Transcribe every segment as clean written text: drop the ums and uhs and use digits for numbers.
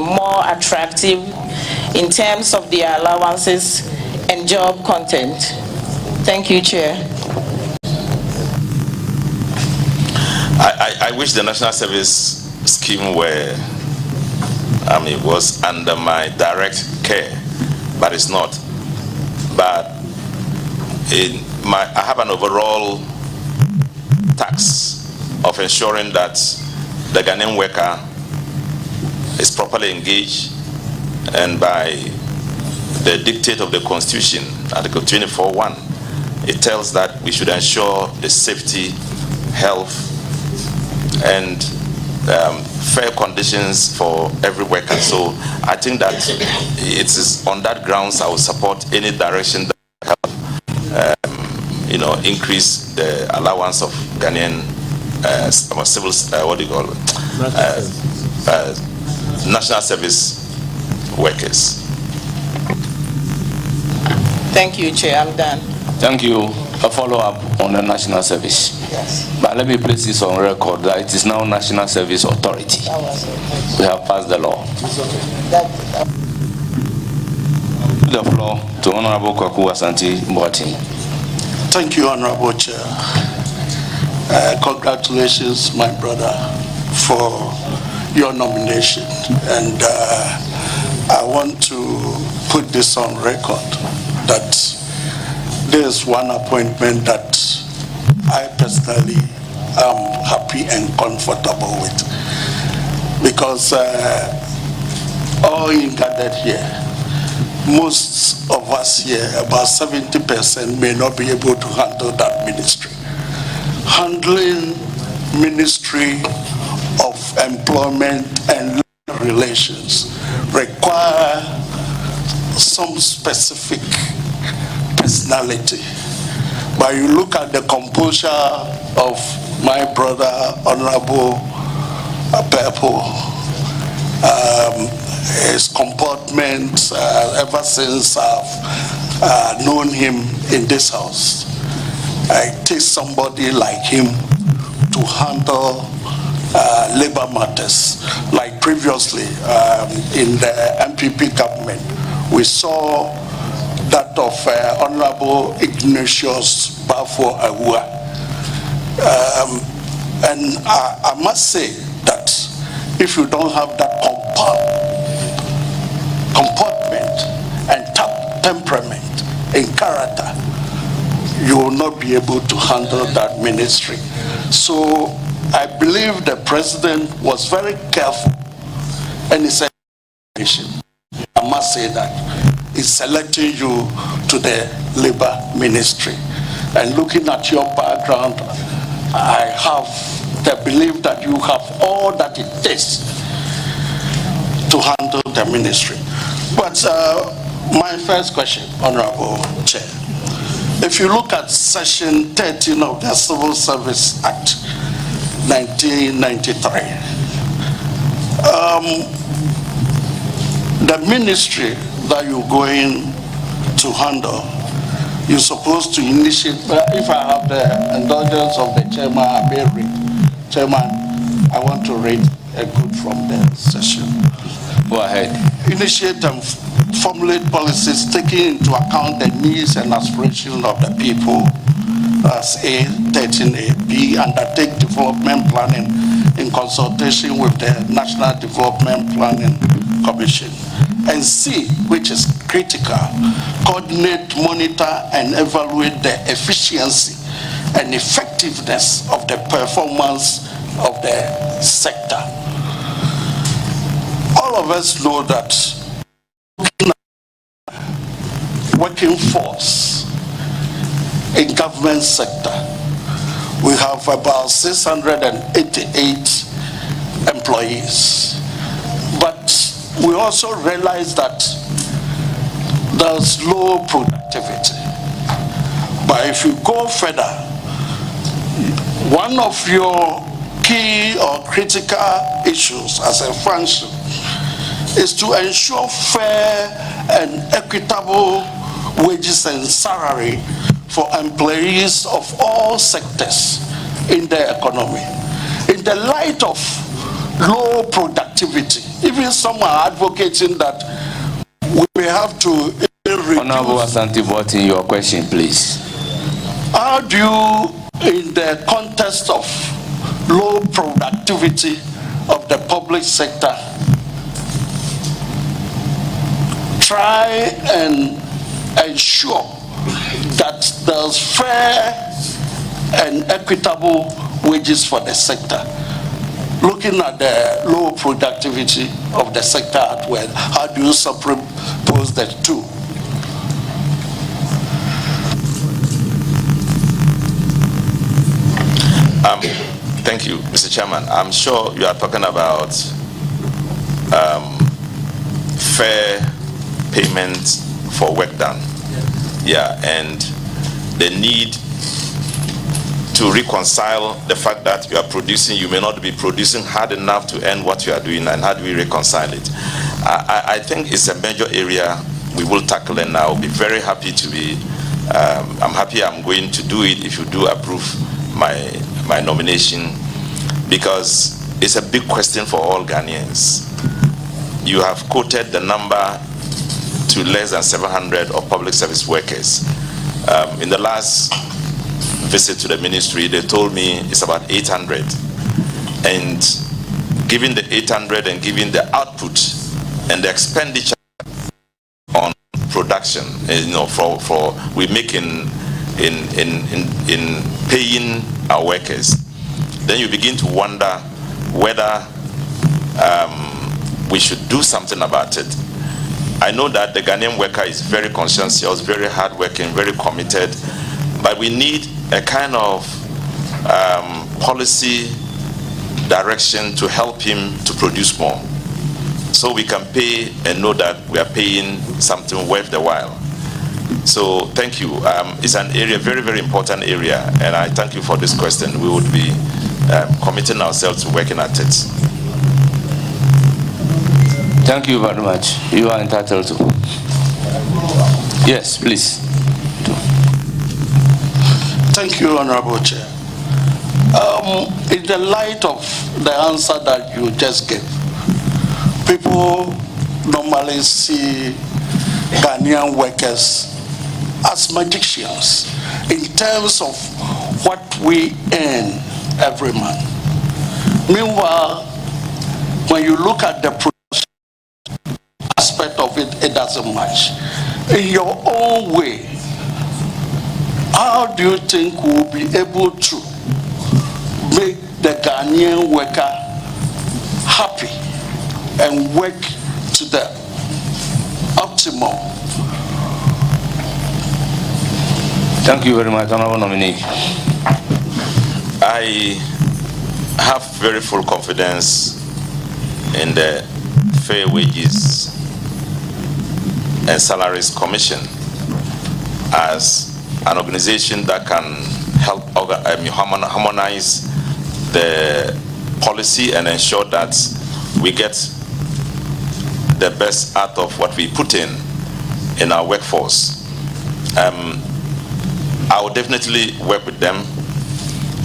more attractive in terms of their allowances and job content. Thank you, Chair. I wish the National Service Scheme was under my direct care, but it's not. But I have an overall task of ensuring that the Ghanaian worker is properly engaged, and by the dictate of the Constitution, Article 24(1), it tells that we should ensure the safety, health, and fair conditions for every worker. So I think that it is on that grounds I will support any direction that help increase the allowance of Ghanaian civil national service workers. Thank you, Chair. I'm done. Thank you. A follow-up on the national service. Yes. But let me place this on record that it is now National Service Authority. We have passed the law. The floor to Honorable Kwaku Asante Boateng. Thank you, Honorable Chair. Congratulations, my brother, for your nomination. And I want to put this on record that there's one appointment that I personally am happy and comfortable with, because all you gathered here, most of us here, about 70% may not be able to handle that ministry. Handling Ministry of Employment and Relations require some specific personality. But you look at the composure of my brother, Honorable Pelpuo, his comportment ever since I've known him in this house. It takes somebody like him to handle labor matters. Like previously in the MPP government, we saw that of Honorable Ignatius Bafo Awua. And I must say that if you don't have that comportment and temperament and character, you will not be able to handle that ministry. So I believe the president was very careful, and he said, I must say that, is selecting you to the labor ministry. And looking at your background, I have the belief that you have all that it takes to handle the ministry. But my first question, Honorable Chair, if you look at Section 13 of the Civil Service Act 1993, the ministry that you're going to handle, you're supposed to initiate, but if I have the indulgence of the chairman, I may read. Chairman, I want to read a quote from the session. Go ahead. Initiate and formulate policies taking into account the needs and aspirations of the people. That's A, 13A. B, undertake development planning in consultation with the National Development Planning Commission. And C, which is critical, coordinate, monitor, and evaluate the efficiency and effectiveness of the performance of the sector. All of us know that working force in government sector, we have about 688 employees. But we also realize that there's low productivity. But if you go further, one of your key or critical issues as a function is to ensure fair and equitable wages and salary for employees of all sectors in the economy. In the light of low productivity. Even some are advocating that we may have to reduce. Honorable Asante Boatin, your question, please. How do you, in the context of low productivity of the public sector, try and ensure that there's fair and equitable wages for the sector? Looking at the low productivity of the sector at well, how do you superpose the two? Thank you, Mr. Chairman. I'm sure you are talking about fair payment for work done. Yeah, and the need to reconcile the fact that you are producing, you may not be producing hard enough to earn what you are doing, and how do we reconcile it? I think it's a major area we will tackle, and I'll be very happy to be, I'm happy I'm going to do it if you do approve my nomination, because it's a big question for all Ghanaians. You have quoted the number to less than 700 of public service workers. In the last visit to the ministry, they told me it's about 800. And given the 800 and given the output and the expenditure on production, you know, for we make in paying our workers, then you begin to wonder whether we should do something about it. I know that the Ghanaian worker is very conscientious, very hardworking, very committed, but we need a kind of policy direction to help him to produce more, so we can pay and know that we are paying something worth the while. So thank you. It's an area, very, very important area, and I thank you for this question. We would be committing ourselves to working at it. Thank you very much. You are entitled to. Yes, please. Thank you, Honorable Chair. In the light of the answer that you just gave, people normally see Ghanaian workers as magicians in terms of what we earn every month. Meanwhile, when you look at the production aspect of it, it doesn't match. In your own way, how do you think we'll be able to make the Ghanaian worker happy and work to the optimum? Thank you very much, Honorable Nominee. I have very full confidence in the Fair Wages and Salaries Commission as an organization that can help harmonize the policy and ensure that we get the best out of what we put in our workforce. I will definitely work with them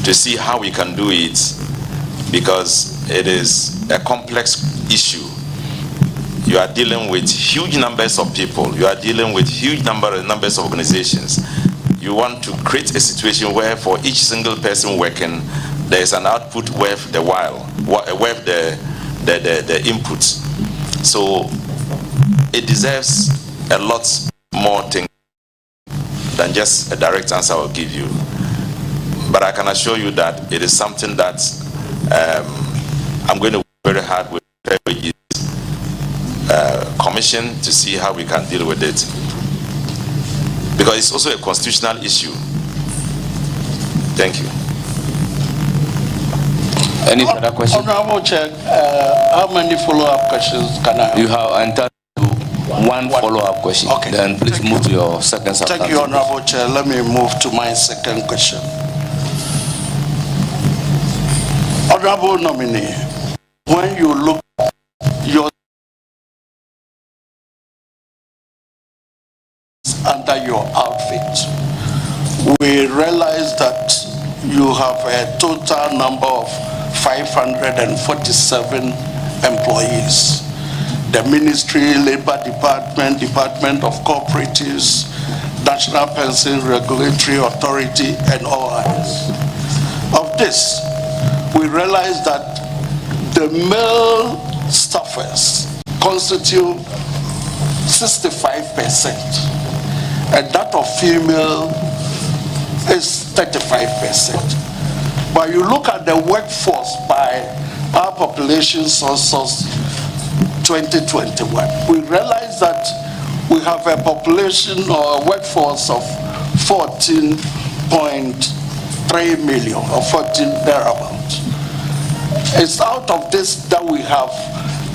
to see how we can do it, because it is a complex issue. You are dealing with huge numbers of people. You are dealing with huge numbers of organizations. You want to create a situation where for each single person working, there is an output worth the while, worth the input. So it deserves a lot more things than just a direct answer I will give you. But I can assure you that it is something that I'm going to work very hard with the Commission to see how we can deal with it, because it's also a constitutional issue. Thank you. Any further questions? Honorable Chair, how many follow-up questions can I have? You have entitled to one follow-up question. Okay. Then please move to your second substantive. Thank you, Honorable Chair. Let me move to my second question. Honorable Nominee, when you look at your under your outfit, we realize that you have a total number of 547 employees. The Ministry, Labor Department, Department of Cooperatives, National Pension Regulatory Authority, and all others. Of this, we realize that the male staffers constitute 65%, and that of female is 35%. But you look at the workforce by our population census 2021, we realize that we have a population or a workforce of 14.3 million or 14 thereabouts. It's out of this that we have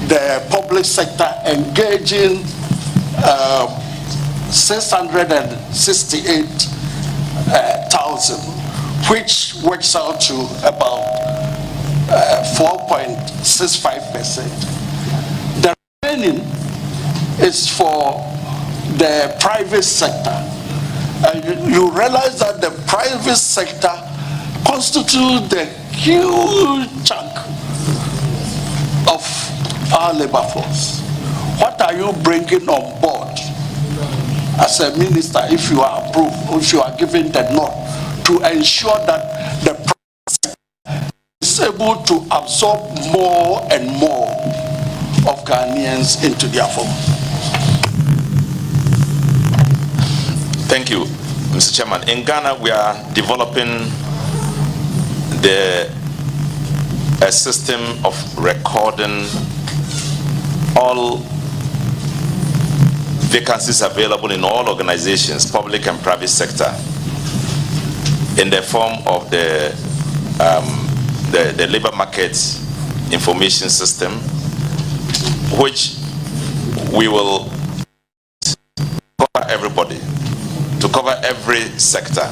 the public sector engaging 668,000, which works out to about 4.65%. The remaining is for the private sector. And you realize that the private sector constitutes the huge chunk of our labor force. What are you bringing on board as a minister, if you are approved, if you are given the nod, to ensure that the private sector is able to absorb more and more of Ghanaians into their fold? Thank you, Mr. Chairman. In Ghana, we are developing a system of recording all vacancies available in all organizations, public and private sector, in the form of the labor market information system, which we will cover everybody, to cover every sector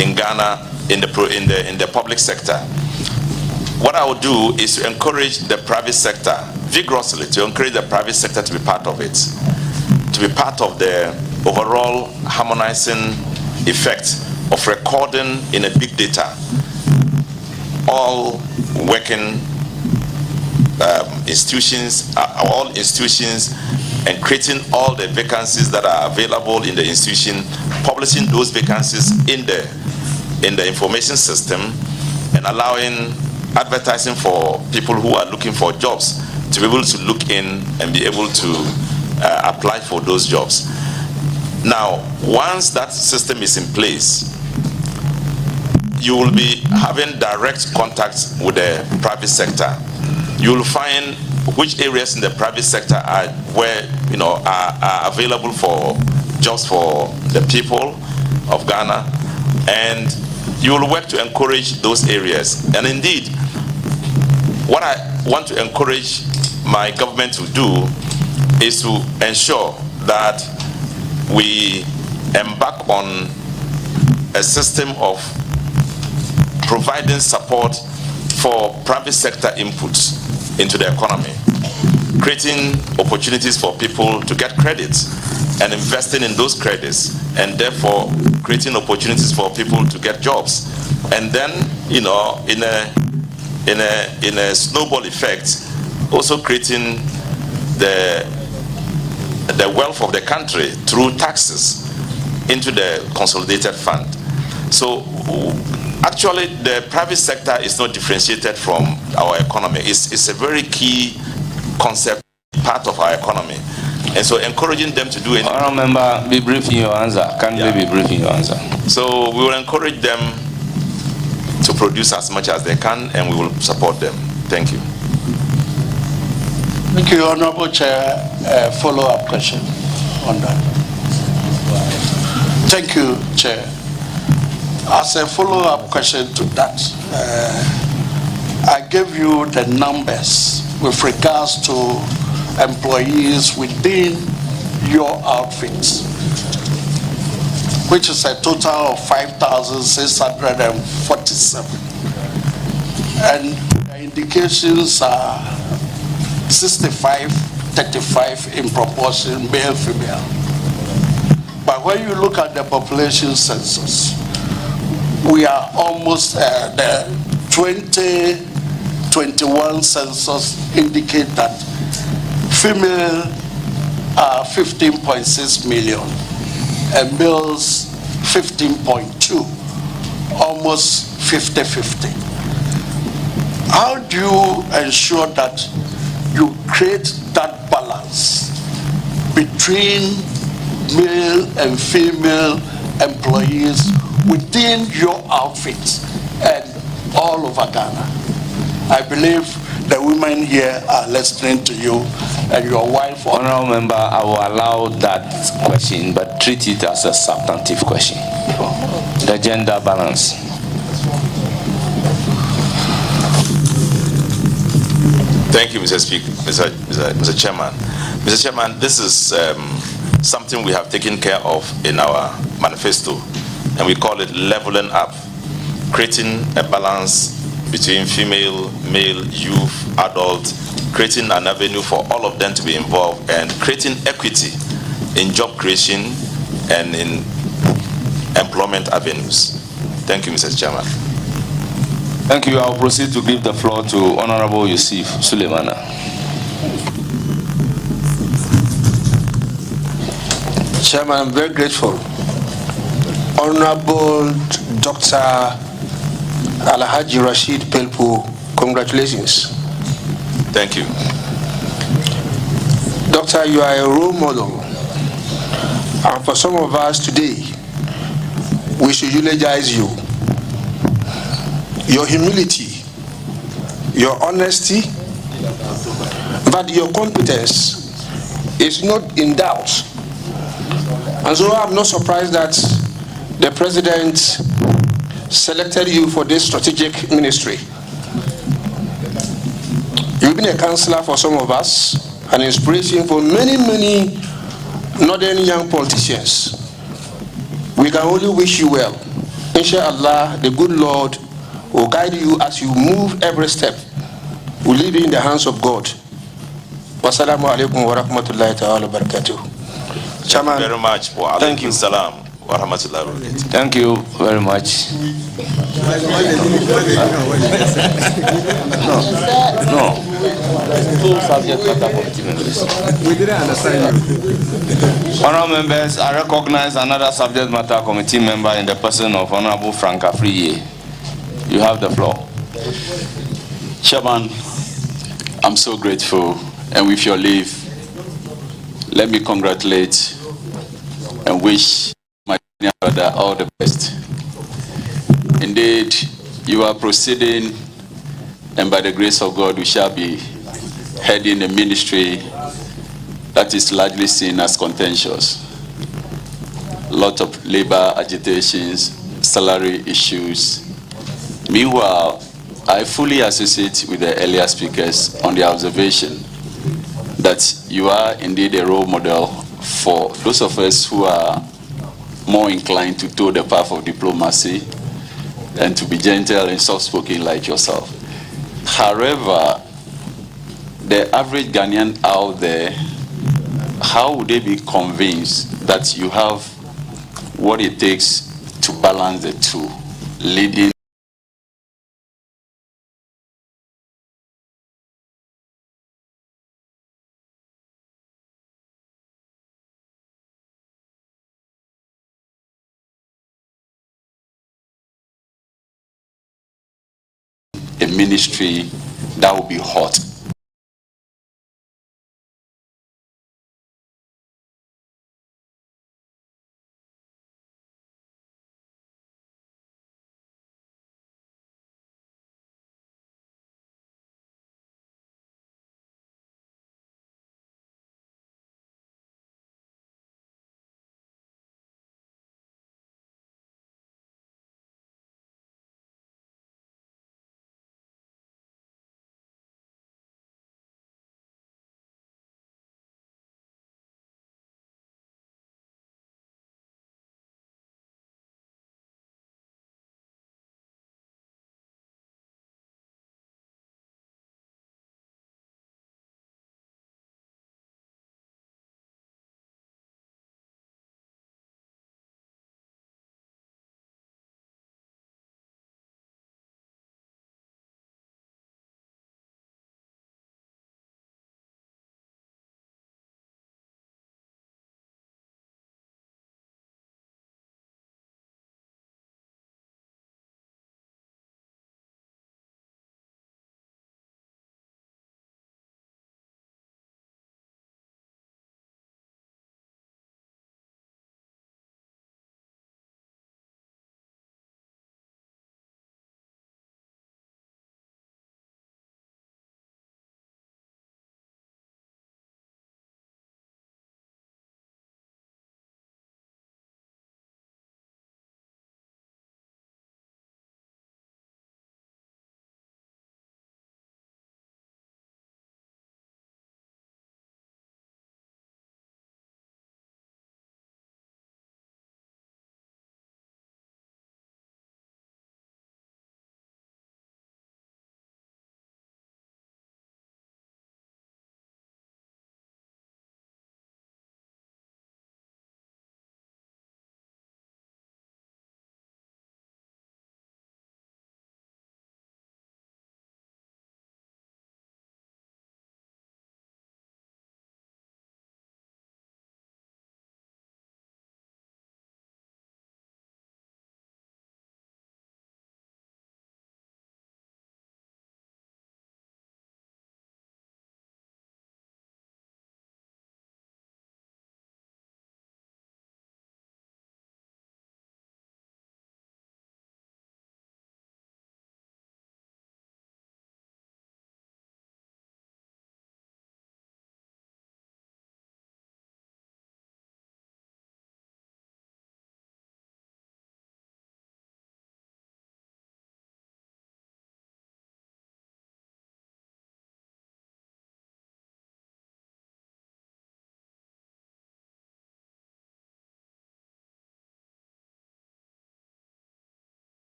in Ghana, in the public sector. What I will do is to encourage the private sector vigorously, to encourage the private sector to be part of it, to be part of the overall harmonizing effect of recording in a big data all working institutions, all institutions, and creating all the vacancies that are available in the institution, publishing those vacancies in the information system, and allowing advertising for people who are looking for jobs to be able to look in and be able to apply for those jobs. Now, once that system is in place, you will be having direct contact with the private sector. You will find which areas in the private sector are where are available for jobs for the people of Ghana, and you will work to encourage those areas. And indeed, what I want to encourage my government to do is to ensure that we embark on a system of providing support for private sector inputs into the economy, creating opportunities for people to get credits and investing in those credits, and therefore creating opportunities for people to get jobs. And then, in a snowball effect, also creating the wealth of the country through taxes into the consolidated fund. So actually, the private sector is not differentiated from our economy. It's a very key concept, part of our economy. And so encouraging them to do it. I remember, be brief in your answer. Kindly be brief in your answer. So we will encourage them to produce as much as they can, and we will support them. Thank you. Thank you, Honorable Chair. Follow-up question on that. Thank you, Chair. As a follow-up question to that, I gave you the numbers with regards to employees within your outfits, which is a total of 5,647. And the indications are 65-35 in proportion, male-female. But when you look at the population census, we are almost the 20 21 census indicate that female are 15.6 million and males 15.2, almost 50-50. How do you ensure that you create that balance between male and female employees within your outfit and all over Ghana? I believe the women here are listening to you and your wife. Honorable Member, I will allow that question, but treat it as a substantive question. The gender balance. Thank you, Mr. Speaker, Mr. Chairman. Mr. Chairman, this is something we have taken care of in our manifesto, and we call it leveling up, creating a balance between female, male, youth, adult, creating an avenue for all of them to be involved, and creating equity in job creation and in employment avenues. Thank you, Mr. Chairman. Thank you. I'll proceed to give the floor to Honorable Yusuf Suleimana. Chairman, I'm very grateful. Honorable Dr. Alhaji Rashid Pelpuo, congratulations. Thank you. Doctor, you are a role model. And for some of us today, we should eulogize you. Your humility, your honesty, but your competence is not in doubt. And so I'm not surprised that the President selected you for this strategic ministry. You've been a counselor for some of us, an inspiration for many, many northern young politicians. We can only wish you well. Inshallah, the good Lord will guide you as you move every step. We leave you in the hands of God. Wassalamu alaikum wa rahmatullahi ta'ala wa barakatuh. Chairman, Thank you very much. Thank you. Salam wa rahmatullahi wa barakatuh. Thank you very much. No. Two subject matter committee members. We didn't understand you. Honorable members, I recognize another subject matter committee member in the person of Honorable Frank Afriye. You have the floor. Chairman, I'm so grateful, and with your leave, let me congratulate and wish my senior brother all the best. Indeed, you are proceeding, and by the grace of God, we shall be heading a ministry that is largely seen as contentious. A lot of labor agitations, salary issues. Meanwhile, I fully associate with the earlier speakers on the observation that you are indeed a role model for those of us who are more inclined to toe the path of diplomacy and to be gentle and soft-spoken like yourself. However, the average Ghanaian out there, how would they be convinced that you have what it takes to balance the two, leading a ministry that will be hot?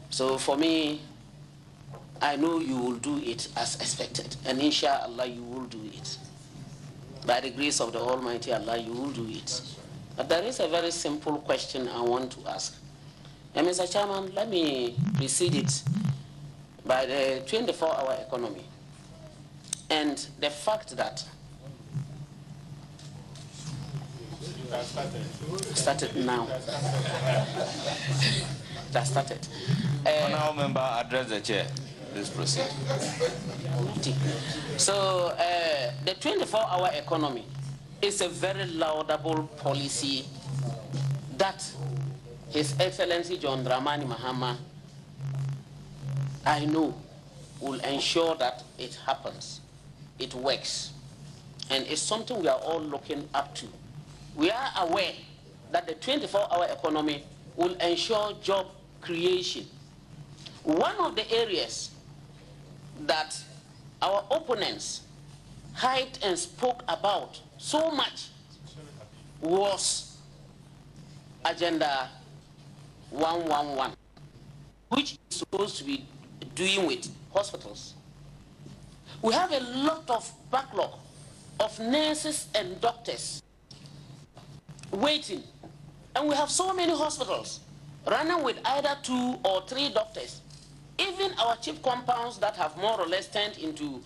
So for me, I know you will do it as expected, and inshallah you will do it. By the grace of the Almighty Allah, you will do it. But there is a very simple question I want to ask. And Mr. Chairman, let me precede it by the 24-hour economy and the fact that started now. That started. Honourable member, address the chair. Please proceed. So the 24-hour economy is a very laudable policy that His Excellency John Dramani Mahama, I know, will ensure that it happens, it works, and it's something we are all looking up to. We are aware that the 24-hour economy will ensure job creation. One of the areas that our opponents hyped and spoke about so much was Agenda 111, which is supposed to be doing with hospitals. We have a lot of backlog of nurses and doctors waiting, and we have so many hospitals running with either 2 or 3 doctors. Even our cheap compounds that have more or less turned into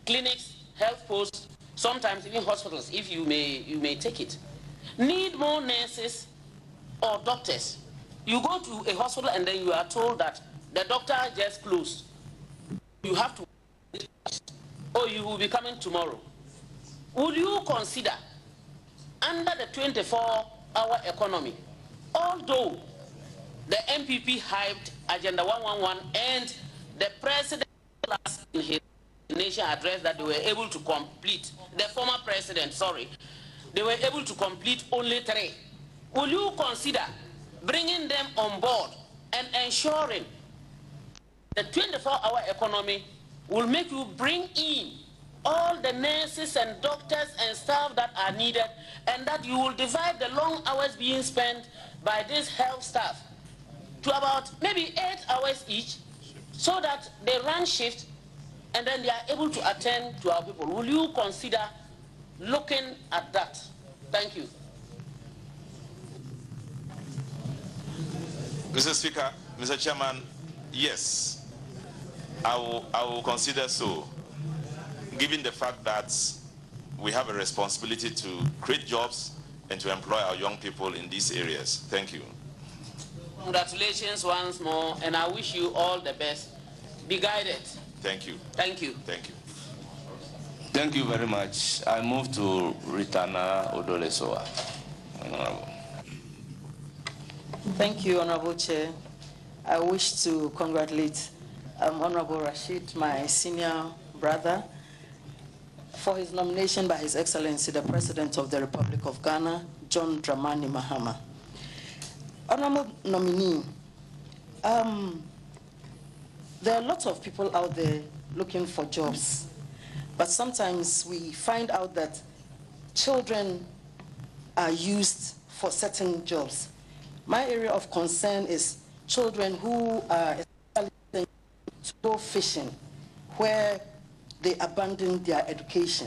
clinics, health posts, sometimes even hospitals, if you may take it, need more nurses or doctors. You go to a hospital and then you are told that the doctor just closed. You have to wait, or you will be coming tomorrow. Would you consider, under the 24-hour economy, although the MPP hyped Agenda 111 and the president last in his nation address that they were able to complete, the former president, sorry, they were able to complete only 3. Will you consider bringing them on board and ensuring the 24-hour economy will make you bring in all the nurses and doctors and staff that are needed, and that you will divide the long hours being spent by this health staff to about maybe 8 hours each, so that they run shift and then they are able to attend to our people? Will you consider looking at that? Thank you. Mr. Speaker, Mr. Chairman, yes, I will consider so, given the fact that we have a responsibility to create jobs and to employ our young people in these areas. Thank you. Congratulations once more, and I wish you all the best. Be guided. Thank you. Thank you. Thank you. Thank you very much. I move to Ritana Odolesoa. Honorable. Thank you, Honorable Chair. I wish to congratulate Honorable Rashid, my senior brother, for his nomination by His Excellency, the President of the Republic of Ghana, John Dramani Mahama. Honorable nominee, there are lots of people out there looking for jobs, but sometimes we find out that children are used for certain jobs. My area of concern is children who are to go fishing, where they abandon their education.